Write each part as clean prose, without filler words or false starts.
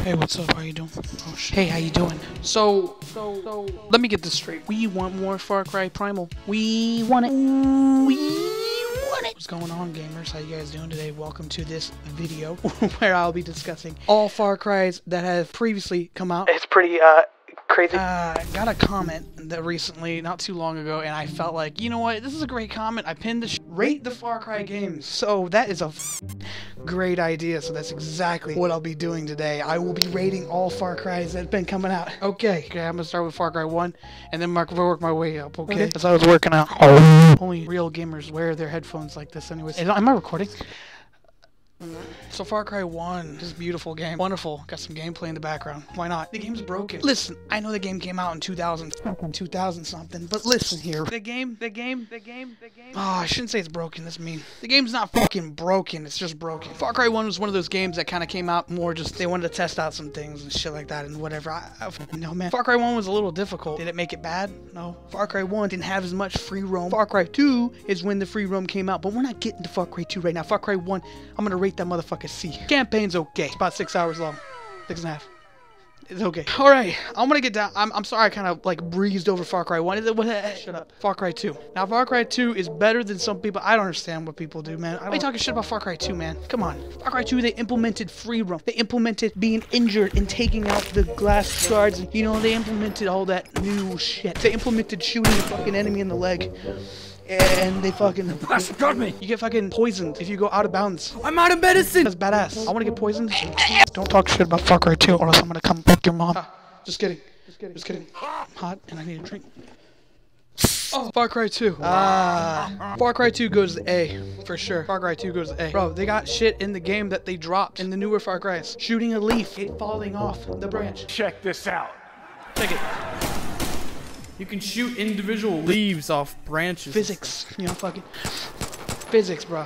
Hey, what's up? How you doing? Oh shit. Hey, how you doing? So, let me get this straight. We want more Far Cry Primal. We want it. We want it. What's going on, gamers? How you guys doing today? Welcome to this video where I'll be discussing all Far Cries that have previously come out. It's pretty, crazy. Got a comment that recently, not too long ago, and I felt like, you know what, this is a great comment. I pinned the rate the Far Cry games. So that is a great idea. So that's exactly what I'll be doing today. I will be rating all Far Cries that have been coming out. Okay, I'm gonna start with Far Cry 1 and then work my way up, okay? As I was working out. Only real gamers wear their headphones like this anyways. Am I recording? So Far Cry 1 is a beautiful game. Wonderful. Got some gameplay in the background. Why not? The game's broken. Listen, I know the game came out in 2000 something, but listen here. The game. Oh, I shouldn't say it's broken. That's mean. The game's not fucking broken. It's just broken. Far Cry 1 was one of those games that kind of came out more just, they wanted to test out some things and shit like that and whatever. I no, man. Far Cry 1 was a little difficult. Did it make it bad? No. Far Cry 1 didn't have as much free roam. Far Cry 2 is when the free roam came out, but we're not getting to Far Cry 2 right now. Far Cry 1, I'm gonna rate that motherfucker C. Campaign's okay. It's about 6 hours long. 6.5. It's okay. Alright, I'm gonna get down. I'm sorry I kind of like breezed over Far Cry 1. Shut up. Far Cry 2. Now, Far Cry 2 is better than some people. I don't understand what people do, man. I ain't talking shit about Far Cry 2, man. Come on. Far Cry 2, they implemented free roam. They implemented being injured and taking out the glass guards. You know, they implemented all that new shit. They implemented shooting a fucking enemy in the leg. And they fucking... Bastard got me! You get fucking poisoned if you go out of bounds. I'm out of medicine! That's badass. I want to get poisoned. Don't talk shit about Far Cry 2 or else I'm gonna come fuck your mom. Just kidding. Just kidding. I'm hot and I need a drink. Oh, Far Cry 2. Far Cry 2 goes to A, for sure. Far Cry 2 goes to A. Bro, they got shit in the game that they dropped in the newer Far Cries. Shooting a leaf, it falling off the branch. Check this out. Take it. You can shoot individual leaves off branches. Physics. You know, fucking physics, bro.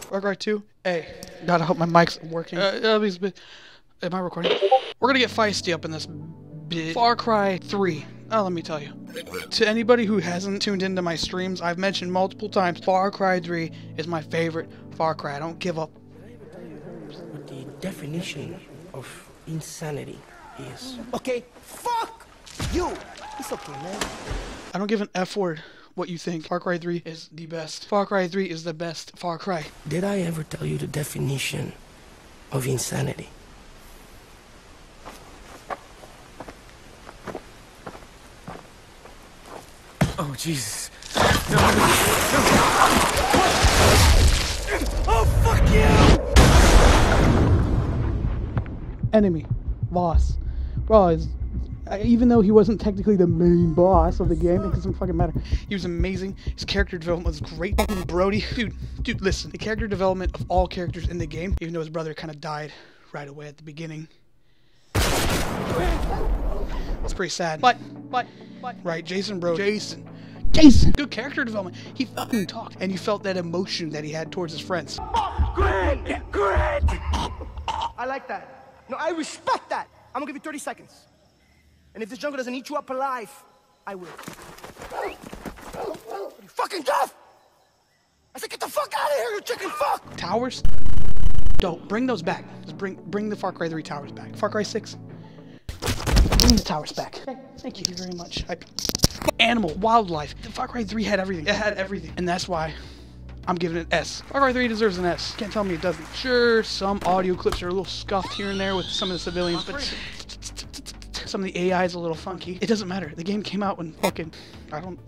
Far Cry 2, A. God, I hope my mic's working. Am I recording? We're gonna get feisty up in this bit. Far Cry 3. Oh, let me tell you. To anybody who hasn't tuned into my streams, I've mentioned multiple times, Far Cry 3 is my favorite Far Cry. I don't give up. What the definition of insanity is. Okay, fuck you! It's okay, man. I don't give an F word what you think. Far Cry 3 is the best. Far Cry 3 is the best Far Cry. Did I ever tell you the definition of insanity? Oh, Jesus. Oh, fuck you! Enemy. Boss. Bro, even though he wasn't technically the main boss of the game, it doesn't fucking matter. He was amazing. His character development was great. Fucking Brody. Dude, listen. The character development of all characters in the game, even though his brother kind of died right away at the beginning. It's pretty sad. But. Right, Jason, bro. Jason. Good character development. He fucking talked. And you felt that emotion that he had towards his friends. Great! I like that. No, I respect that. I'm gonna give you 30 seconds. And if this jungle doesn't eat you up alive, I will. Are you fucking deaf? I said get the fuck out of here, you chicken fuck! Towers? Don't. Bring those back. Just bring the Far Cry 3 towers back. Far Cry 6? Bring the towers back. Thank you very much. Animal, wildlife. The Far Cry 3 had everything. It had everything. And that's why I'm giving it an S. Far Cry 3 deserves an S. Can't tell me it doesn't. Sure, some audio clips are a little scuffed here and there with some of the civilians, but some of the AI is a little funky. It doesn't matter. The game came out when fucking...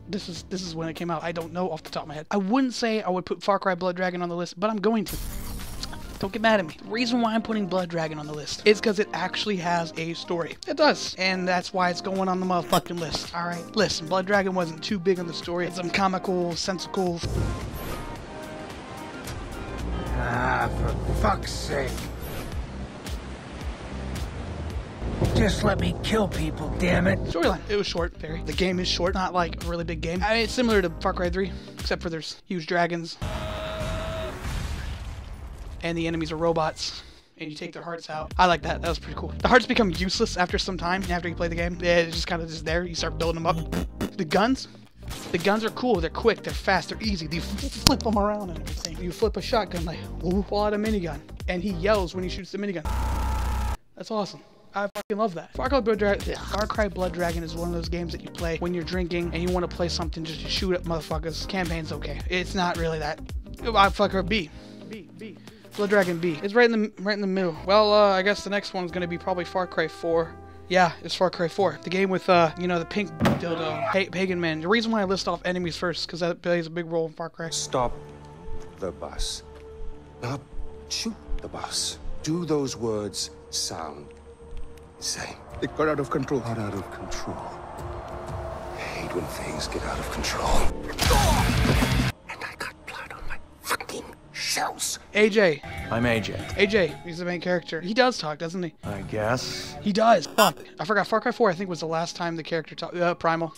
This is when it came out. I don't know off the top of my head. I wouldn't say I would put Far Cry Blood Dragon on the list, but I'm going to. Don't get mad at me. The reason why I'm putting Blood Dragon on the list is because it actually has a story. It does. And that's why it's going on the motherfucking list. Alright? Listen, Blood Dragon wasn't too big on the story. It's some comical, sensical... For fuck's sake. Just let me kill people, damn it. Storyline. It was short, very. The game is short, not like a really big game. I mean, it's similar to Far Cry 3, except for there's huge dragons. And the enemies are robots. And you take their hearts out. I like that. That was pretty cool. The hearts become useless after some time, after you play the game. Yeah, it's just kind of just there. You start building them up. The guns are cool. They're quick. They're fast. They're easy. You flip them around and everything. You flip a shotgun like, pull out a minigun. And he yells when he shoots the minigun. That's awesome. I fucking love that. Far Cry Blood Dragon is one of those games that you play when you're drinking and you want to play something just to shoot at motherfuckers. Campaign's okay. It's not really that. I fuck her B. Blood Dragon B. It's right in the middle. Well, I guess the next one's gonna be probably Far Cry 4. Yeah, it's Far Cry 4. The game with, you know, the pink dildo. Pagan Man. The reason why I list off enemies first, because that plays a big role in Far Cry. Stop the bus. Not shoot the bus. Do those words sound the same? It got out of control. Got out of control. I hate when things get out of control. And I got blood on my fucking shells. AJ. I'm AJ. AJ, he's the main character. He does talk, doesn't he? I guess. He does. Fuck. I forgot. Far Cry 4, I think, was the last time the character talked. Primal.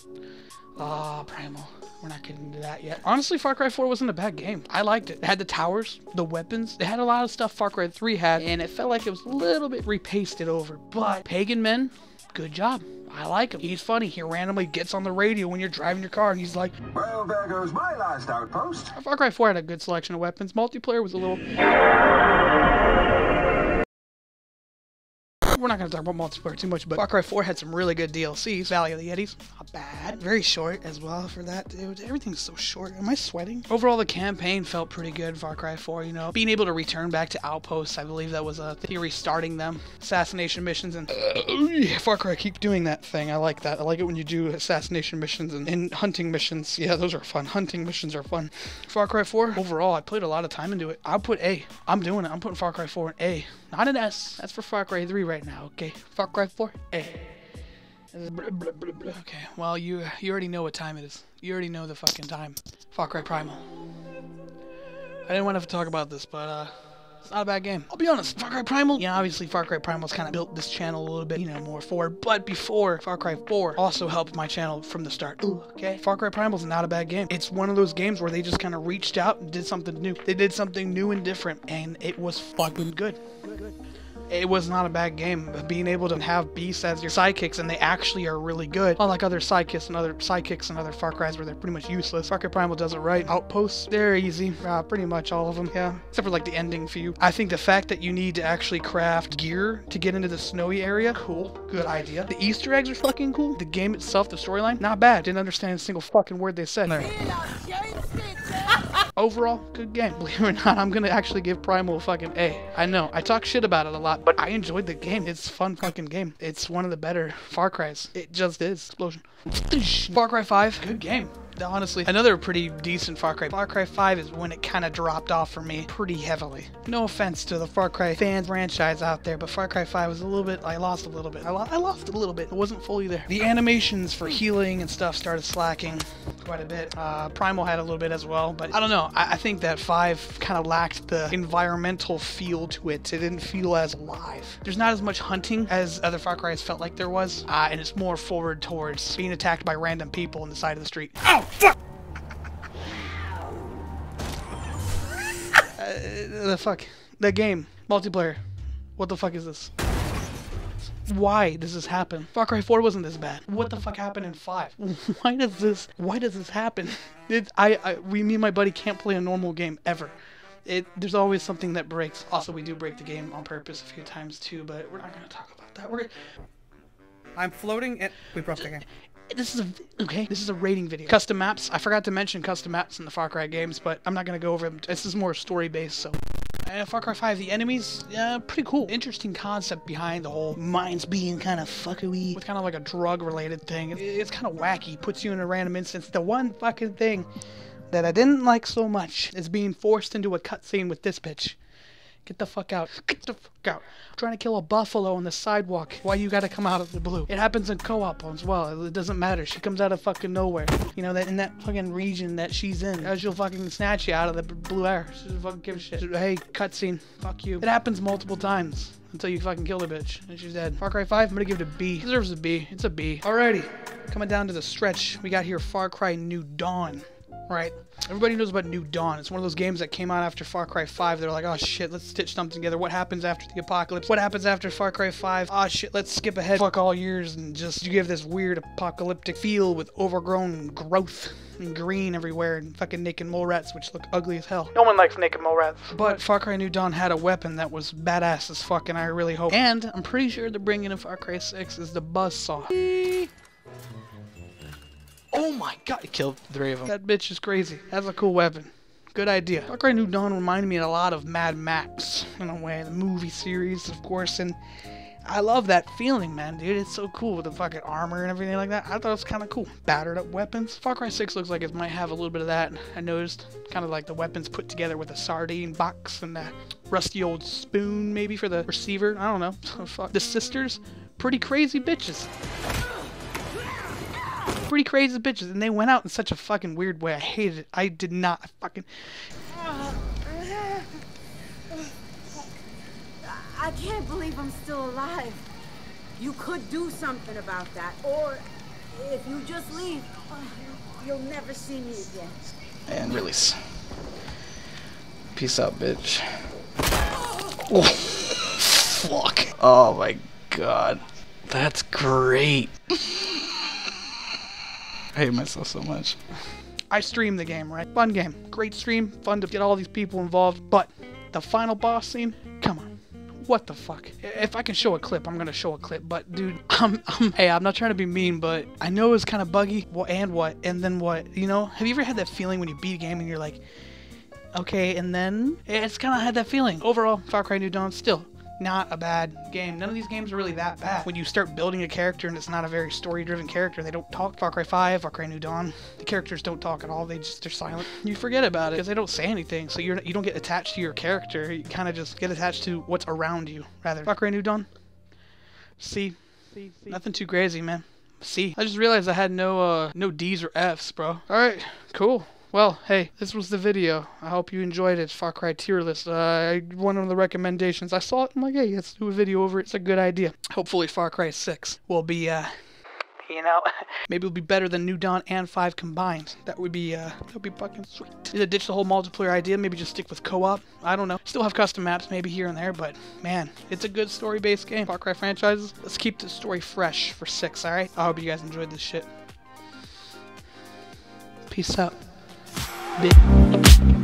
Ah, Primal. We're not getting into that yet. Honestly, Far Cry 4 wasn't a bad game. I liked it. It had the towers, the weapons. It had a lot of stuff Far Cry 3 had, and it felt like it was a little bit repasted over. But Pagan Men, good job. I like him. He's funny. He randomly gets on the radio when you're driving your car, and he's like, Well, there goes my last outpost. Far Cry 4 had a good selection of weapons. Multiplayer was a little... We're not going to talk about multiplayer too much, but Far Cry 4 had some really good DLCs. Valley of the Yetis, not bad. Very short as well for that, dude. Everything's so short. Am I sweating? Overall, the campaign felt pretty good, Far Cry 4, you know. Being able to return back to outposts, I believe that was a theory starting them. Assassination missions, and yeah, Far Cry, keep doing that thing. I like that. I like it when you do assassination missions and hunting missions. Yeah, those are fun. Hunting missions are fun. Far Cry 4, overall, I put a lot of time into it. I'll put A. I'm doing it. I'm putting Far Cry 4 in A. Not an S. That's for Far Cry 3 right now, okay? Far Cry 4, A. Okay, well, you already know what time it is. You already know the fucking time. Far Cry Primal. I didn't want to talk about this, but, it's not a bad game. I'll be honest, Far Cry Primal, yeah, obviously Far Cry Primal's kind of built this channel a little bit, you know, more forward, but before, Far Cry 4 also helped my channel from the start. Ooh, okay? Far Cry Primal's not a bad game. It's one of those games where they just kind of reached out and did something new. They did something new and different, and it was fucking good. It was not a bad game. Being able to have beasts as your sidekicks, and they actually are really good. Unlike other sidekicks and other Far Cries where they're pretty much useless. Far Cry Primal does it right. Outposts, they're easy. Pretty much all of them, yeah. Except for like the ending few. I think the fact that you need to actually craft gear to get into the snowy area, cool. Good idea. The Easter eggs are fucking cool. The game itself, the storyline, not bad. Didn't understand a single fucking word they said there. Overall, good game. Believe it or not, I'm gonna actually give Primal a fucking A. I know, I talk shit about it a lot, but I enjoyed the game. It's a fun fucking game. It's one of the better Far Cries. It just is. Explosion. Far Cry 5, good game. Honestly, another pretty decent Far Cry. Far Cry 5 is when it kind of dropped off for me pretty heavily. No offense to the Far Cry fan franchise out there, but Far Cry 5 was a little bit, I lost a little bit. I lost a little bit. It wasn't fully there. The animations for healing and stuff started slacking quite a bit. Primal had a little bit as well, but I don't know. I think that 5 kind of lacked the environmental feel to it. It didn't feel as alive. There's not as much hunting as other Far Cries felt like there was, and it's more forward towards being attacked by random people on the side of the street. Ow! Fuck! The fuck? The game. Multiplayer. What the fuck is this? Why does this happen? Far Cry 4 wasn't this bad. What the fuck happened in 5? Why does this happen? Me and my buddy can't play a normal game ever. There's always something that breaks. Also, we do break the game on purpose a few times too, but we're not gonna talk about that. I'm floating and we broke the game. This is a rating video. Custom maps. I forgot to mention custom maps in the Far Cry games, but I'm not gonna go over them. This is more story-based, so. Far Cry 5, the enemies, pretty cool. Interesting concept behind the whole mines being kind of fuckery. With kind of like a drug-related thing. It's kind of wacky. Puts you in a random instance. The one fucking thing that I didn't like so much is being forced into a cutscene with this bitch. Get the fuck out. Get the fuck out. I'm trying to kill a buffalo on the sidewalk. Why you gotta come out of the blue? It happens in co-op as well. It doesn't matter. She comes out of fucking nowhere. You know, that in that fucking region that she's in. She'll fucking snatch you out of the blue air. She doesn't fucking give a shit. Hey, cutscene. Fuck you. It happens multiple times until you fucking kill the bitch. And she's dead. Far Cry 5, I'm gonna give it a B. It deserves a B. It's a B. Alrighty. Coming down to the stretch. We got here Far Cry New Dawn. right? Everybody knows about New Dawn. It's one of those games that came out after Far Cry 5. They're like, oh shit, let's stitch something together. What happens after the apocalypse? What happens after Far Cry 5? Oh shit, let's skip ahead. Fuck all years and just give this weird apocalyptic feel with overgrown growth and green everywhere and fucking naked mole rats, which look ugly as hell. No one likes naked mole rats. But Far Cry New Dawn had a weapon that was badass as fuck, and I really hope. And I'm pretty sure they're bringing in Far Cry 6 is the buzzsaw. Oh my god, he killed 3 of them. That bitch is crazy. That's a cool weapon. Good idea. Far Cry New Dawn reminded me a lot of Mad Max, in a way. The movie series, of course, and I love that feeling, man, dude. It's so cool with the fucking armor and everything like that. I thought it was kind of cool. Battered up weapons. Far Cry 6 looks like it might have a little bit of that. I noticed kind of like the weapons put together with a sardine box and that rusty old spoon, maybe, for the receiver. I don't know. So fuck. The sisters, pretty crazy bitches. Pretty crazy bitches, and they went out in such a fucking weird way. I hated it. I did not. I fucking... I can't believe I'm still alive. You could do something about that, or if you just leave, you'll never see me again. And release. Peace out, bitch. Oh, fuck. Oh my god. That's great. I hate myself so much. I streamed the game, right? Fun game. Great stream. Fun to get all these people involved. But the final boss scene, come on. What the fuck? If I can show a clip, I'm gonna show a clip. But dude, hey, I'm not trying to be mean, but I know it's kind of buggy. And what? And then what? You know? Have you ever had that feeling when you beat a game and you're like, okay, and then? It's kind of had that feeling. Overall, Far Cry New Dawn, still not a bad game. None of these games are really that bad. When you start building a character and it's not a very story-driven character, they don't talk. Far Cry 5, Far Cry New Dawn, the characters don't talk at all. They're silent. You forget about it because they don't say anything, so you don't get attached to your character. You kind of just get attached to what's around you, rather. Far Cry New Dawn, C. Nothing too crazy, man. C. I just realized I had no D's or F's, bro. All right, cool. Well, hey, this was the video. I hope you enjoyed it. Far Cry tier list. One of the recommendations. I saw it. I'm like, hey, let's do a video over it. It's a good idea. Hopefully Far Cry 6 will be, you know, maybe it'll be better than New Dawn and 5 combined. That would be fucking sweet. Either ditch the whole multiplayer idea, maybe just stick with co-op. I don't know. Still have custom maps maybe here and there, but man, it's a good story-based game. Far Cry franchises. Let's keep the story fresh for 6, alright? I hope you guys enjoyed this shit. Peace out. Bitch.